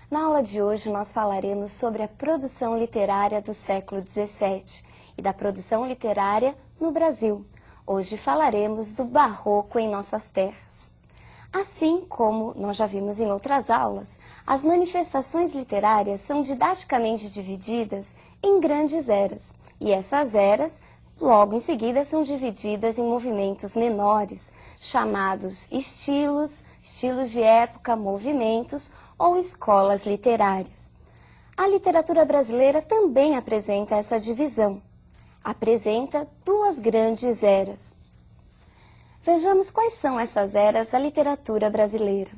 Na aula de hoje nós falaremos sobre a produção literária do século XVII e da produção literária no Brasil. Hoje falaremos do barroco em nossas terras. Assim como nós já vimos em outras aulas, as manifestações literárias são didaticamente divididas em grandes eras, e essas eras, logo em seguida, são divididas em movimentos menores, chamados estilos de época, movimentos ou escolas literárias. A literatura brasileira também apresenta essa divisão. Apresenta duas grandes eras. Vejamos quais são essas eras da literatura brasileira.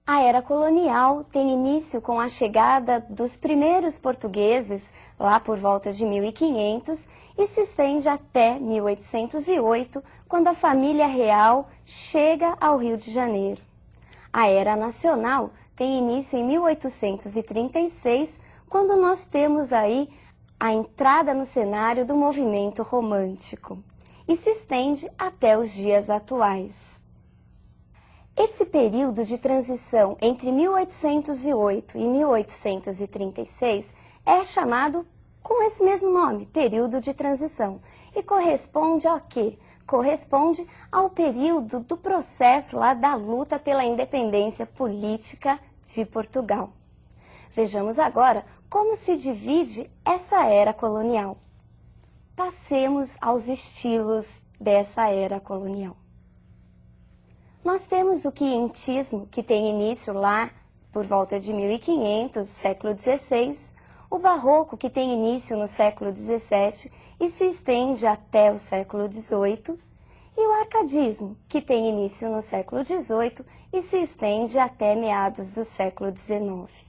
A era colonial tem início com a chegada dos primeiros portugueses, lá por volta de 1500, e se estende até 1808, quando a família real chega ao Rio de Janeiro. A era nacional tem início em 1836, quando nós temos aí a entrada no cenário do movimento romântico, e se estende até os dias atuais. Esse período de transição entre 1808 e 1836 é chamado com esse mesmo nome, período de transição, e corresponde ao quê? Corresponde ao período do processo lá da luta pela independência política de Portugal. Vejamos agora como se divide essa era colonial. Passemos aos estilos dessa era colonial. Nós temos o quientismo, que tem início lá por volta de 1500, século XVI, o barroco, que tem início no século XVII e se estende até o século XVIII, e o arcadismo, que tem início no século XVIII e se estende até meados do século XIX.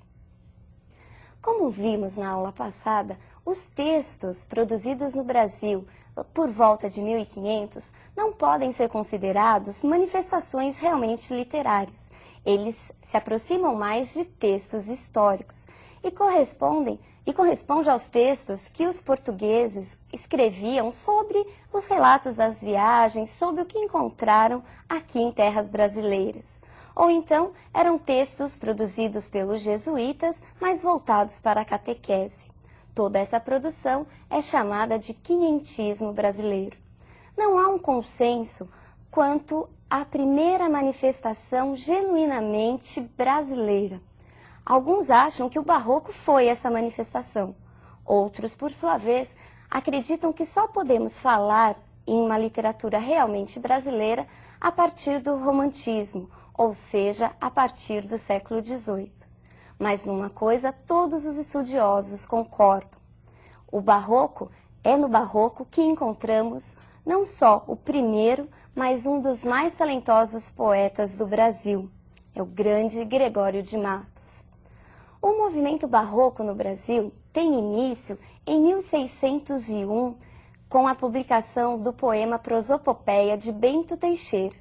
Como vimos na aula passada, os textos produzidos no Brasil por volta de 1500 não podem ser considerados manifestações realmente literárias. Eles se aproximam mais de textos históricos e correspondem aos textos que os portugueses escreviam sobre os relatos das viagens, sobre o que encontraram aqui em terras brasileiras. Ou então eram textos produzidos pelos jesuítas, mas voltados para a catequese. Toda essa produção é chamada de quinhentismo brasileiro. Não há um consenso quanto à primeira manifestação genuinamente brasileira. Alguns acham que o barroco foi essa manifestação. Outros, por sua vez, acreditam que só podemos falar em uma literatura realmente brasileira a partir do romantismo, ou seja, a partir do século XVIII. Mas numa coisa todos os estudiosos concordam. O barroco é no barroco que encontramos não só o primeiro, mas um dos mais talentosos poetas do Brasil. É o grande Gregório de Matos. O movimento barroco no Brasil tem início em 1601, com a publicação do poema Prosopopeia de Bento Teixeira.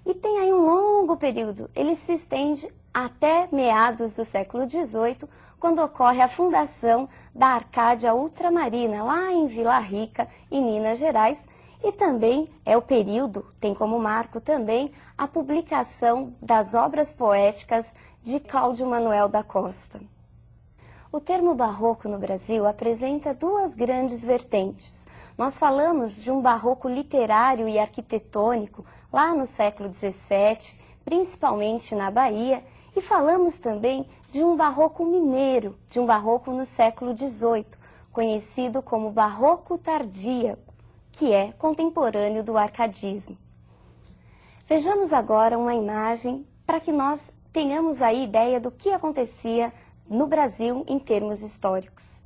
E tem aí um longo período, ele se estende até meados do século XVIII, quando ocorre a fundação da Arcádia Ultramarina, lá em Vila Rica, em Minas Gerais, e também é o período, tem como marco também, a publicação das obras poéticas de Cláudio Manuel da Costa. O termo barroco no Brasil apresenta duas grandes vertentes. Nós falamos de um barroco literário e arquitetônico lá no século XVII, principalmente na Bahia, e falamos também de um barroco mineiro, de um barroco no século XVIII, conhecido como barroco tardíaco, que é contemporâneo do arcadismo. Vejamos agora uma imagem para que nós tenhamos a ideia do que acontecia no Brasil em termos históricos.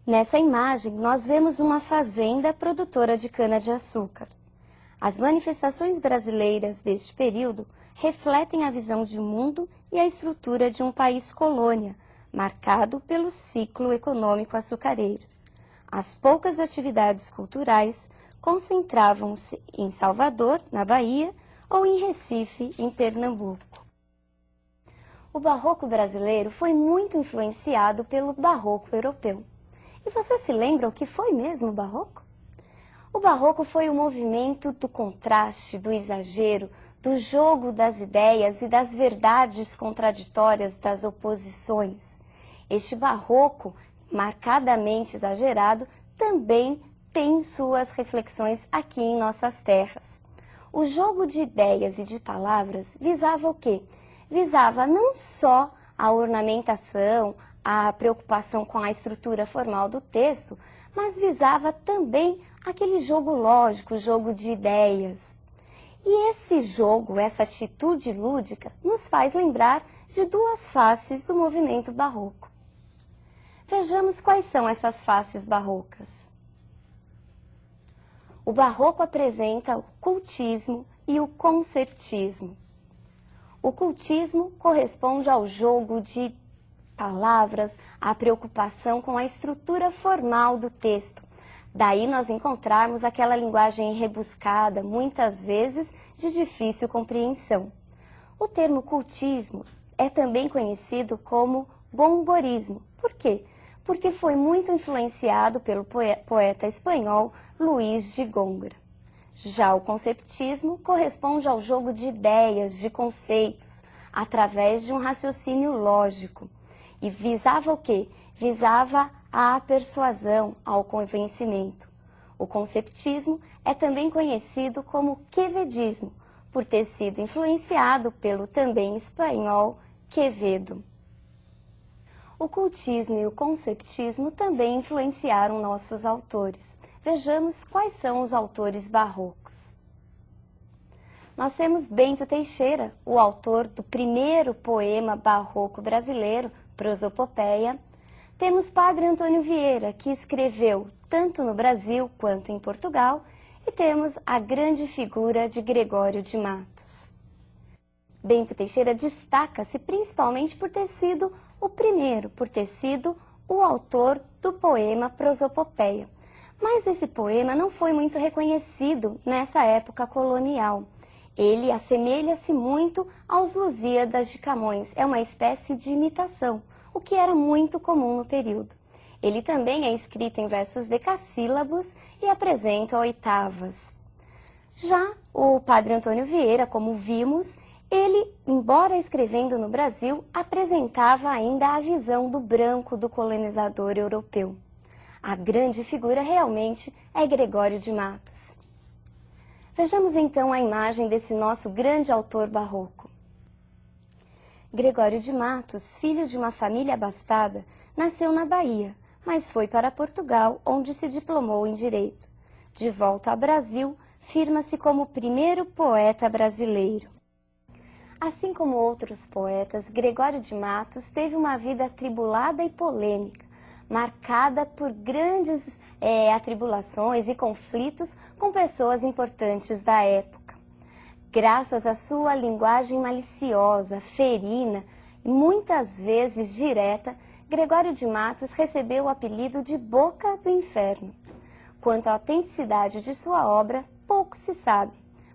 Nessa imagem, nós vemos uma fazenda produtora de cana-de-açúcar. As manifestações brasileiras deste período refletem a visão de mundo e a estrutura de um país colônia, marcado pelo ciclo econômico açucareiro. As poucas atividades culturais concentravam-se em Salvador, na Bahia, ou em Recife, em Pernambuco. O barroco brasileiro foi muito influenciado pelo barroco europeu. E você se lembra o que foi mesmo o barroco? O barroco foi o movimento do contraste, do exagero, do jogo das ideias e das verdades contraditórias das oposições. Este barroco, marcadamente exagerado, também tem suas reflexões aqui em nossas terras. O jogo de ideias e de palavras visava o quê? Visava não só a ornamentação, a preocupação com a estrutura formal do texto, mas visava também aquele jogo lógico, jogo de ideias. E esse jogo, essa atitude lúdica, nos faz lembrar de duas faces do movimento barroco. Vejamos quais são essas faces barrocas. O barroco apresenta o cultismo e o conceptismo. O cultismo corresponde ao jogo de palavras, à preocupação com a estrutura formal do texto. Daí nós encontrarmos aquela linguagem rebuscada, muitas vezes de difícil compreensão. O termo cultismo é também conhecido como gongorismo. Por quê? Porque foi muito influenciado pelo poeta espanhol Luís de Góngora. Já o conceptismo corresponde ao jogo de ideias, de conceitos, através de um raciocínio lógico. E visava o quê? Visava a persuasão, ao convencimento. O conceptismo é também conhecido como quevedismo, por ter sido influenciado pelo também espanhol Quevedo. O cultismo e o conceptismo também influenciaram nossos autores. Vejamos quais são os autores barrocos. Nós temos Bento Teixeira, o autor do primeiro poema barroco brasileiro, Prosopopeia. Temos Padre Antônio Vieira, que escreveu tanto no Brasil quanto em Portugal. E temos a grande figura de Gregório de Matos. Bento Teixeira destaca-se principalmente por ter sido o primeiro, por ter sido o autor do poema Prosopopeia. Mas esse poema não foi muito reconhecido nessa época colonial. Ele assemelha-se muito aos Lusíadas de Camões, é uma espécie de imitação, o que era muito comum no período. Ele também é escrito em versos decassílabos e apresenta oitavas. Já o Padre Antônio Vieira, como vimos, ele, embora escrevendo no Brasil, apresentava ainda a visão do branco do colonizador europeu. A grande figura realmente é Gregório de Matos. Vejamos então a imagem desse nosso grande autor barroco. Gregório de Matos, filho de uma família abastada, nasceu na Bahia, mas foi para Portugal, onde se diplomou em Direito. De volta ao Brasil, firma-se como o primeiro poeta brasileiro. Assim como outros poetas, Gregório de Matos teve uma vida atribulada e polêmica, marcada por grandes atribulações e conflitos com pessoas importantes da época. Graças à sua linguagem maliciosa, ferina e muitas vezes direta, Gregório de Matos recebeu o apelido de Boca do Inferno. Quanto à autenticidade de sua obra, pouco se sabe.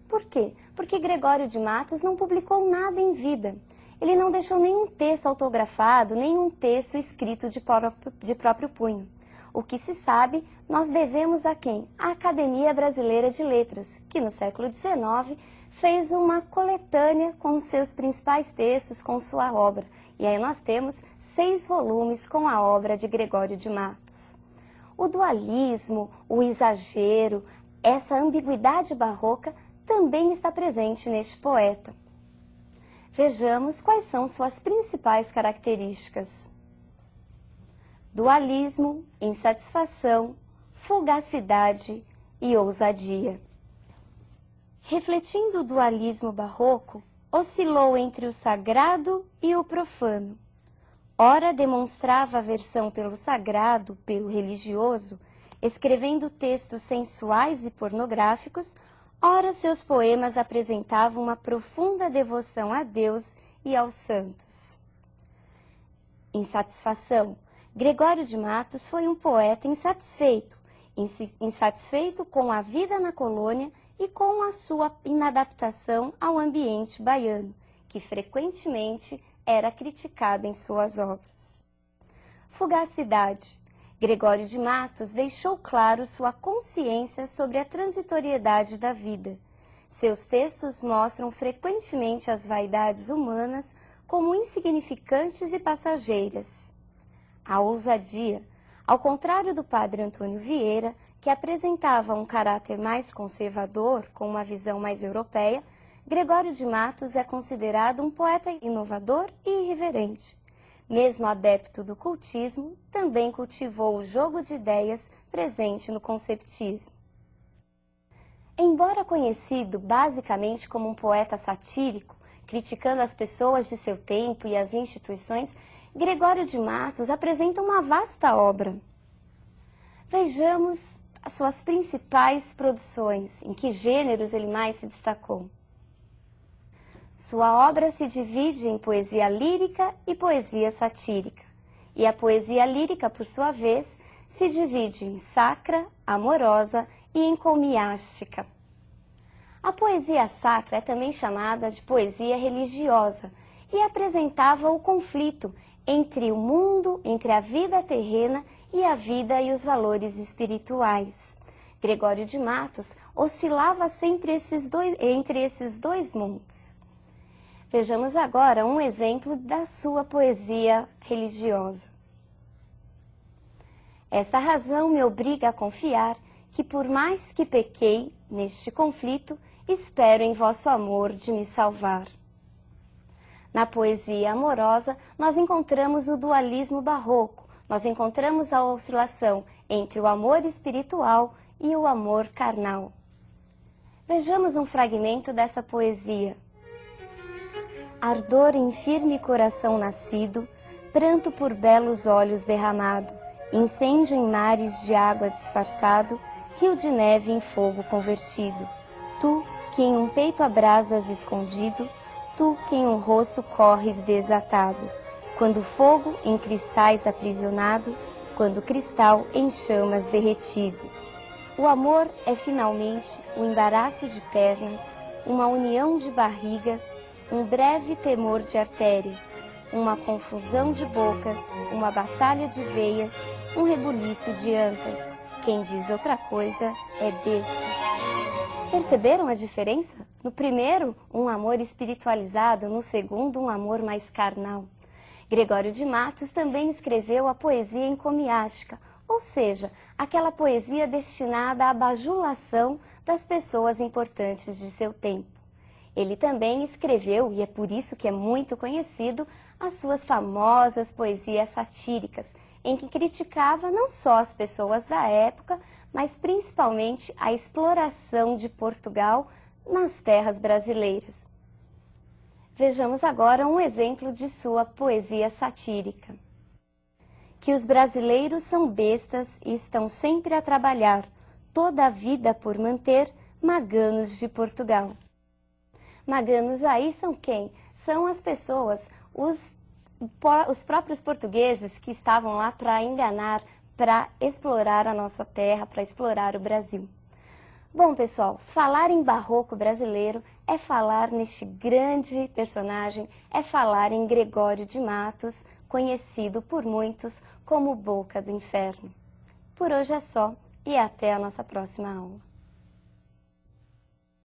Por quê? Porque Gregório de Matos não publicou nada em vida. Ele não deixou nenhum texto autografado, nenhum texto escrito de próprio punho. O que se sabe, nós devemos a quem? A Academia Brasileira de Letras, que no século XIX fez uma coletânea com os seus principais textos, com sua obra. E aí nós temos 6 volumes com a obra de Gregório de Matos. O dualismo, o exagero, essa ambiguidade barroca também está presente neste poeta. Vejamos quais são suas principais características. Dualismo, insatisfação, fugacidade e ousadia. Refletindo o dualismo barroco, oscilou entre o sagrado e o profano. Ora demonstrava aversão pelo sagrado, pelo religioso, escrevendo textos sensuais e pornográficos. Ora, seus poemas apresentavam uma profunda devoção a Deus e aos santos. Insatisfação. Gregório de Matos foi um poeta insatisfeito com a vida na colônia e com a sua inadaptação ao ambiente baiano, que frequentemente era criticado em suas obras. Fugacidade. Gregório de Matos deixou claro sua consciência sobre a transitoriedade da vida. Seus textos mostram frequentemente as vaidades humanas como insignificantes e passageiras. A ousadia, ao contrário do padre Antônio Vieira, que apresentava um caráter mais conservador, com uma visão mais europeia, Gregório de Matos é considerado um poeta inovador e irreverente. Mesmo adepto do cultismo, também cultivou o jogo de ideias presente no conceptismo. Embora conhecido basicamente como um poeta satírico, criticando as pessoas de seu tempo e as instituições, Gregório de Matos apresenta uma vasta obra. Vejamos as suas principais produções, em que gêneros ele mais se destacou. Sua obra se divide em poesia lírica e poesia satírica, e a poesia lírica, por sua vez, se divide em sacra, amorosa e encomiástica. A poesia sacra é também chamada de poesia religiosa e apresentava o conflito entre o mundo, entre a vida terrena e a vida e os valores espirituais. Gregório de Matos oscilava sempre entre esses dois mundos. Vejamos agora um exemplo da sua poesia religiosa. Esta razão me obriga a confiar que, por mais que pequei neste conflito, espero em vosso amor de me salvar. Na poesia amorosa, nós encontramos o dualismo barroco, nós encontramos a oscilação entre o amor espiritual e o amor carnal. Vejamos um fragmento dessa poesia. Ardor em firme coração nascido, pranto por belos olhos derramado, incêndio em mares de água disfarçado, rio de neve em fogo convertido. Tu, que em um peito abrasas escondido, tu que em um rosto corres desatado, quando fogo em cristais aprisionado, quando cristal em chamas derretido. O amor é finalmente um embaraço de pernas, uma união de barrigas, um breve temor de artérias, uma confusão de bocas, uma batalha de veias, um rebuliço de ancas. Quem diz outra coisa é besta. Perceberam a diferença? No primeiro, um amor espiritualizado, no segundo, um amor mais carnal. Gregório de Matos também escreveu a poesia encomiástica, ou seja, aquela poesia destinada à bajulação das pessoas importantes de seu tempo. Ele também escreveu, e é por isso que é muito conhecido, as suas famosas poesias satíricas, em que criticava não só as pessoas da época, mas principalmente a exploração de Portugal nas terras brasileiras. Vejamos agora um exemplo de sua poesia satírica. Que os brasileiros são bestas e estão sempre a trabalhar, toda a vida por manter maganos de Portugal. Maganos aí são quem? São as pessoas, os próprios portugueses que estavam lá para enganar, para explorar a nossa terra, para explorar o Brasil. Bom, pessoal, falar em barroco brasileiro é falar neste grande personagem, é falar em Gregório de Matos, conhecido por muitos como Boca do Inferno. Por hoje é só e até a nossa próxima aula.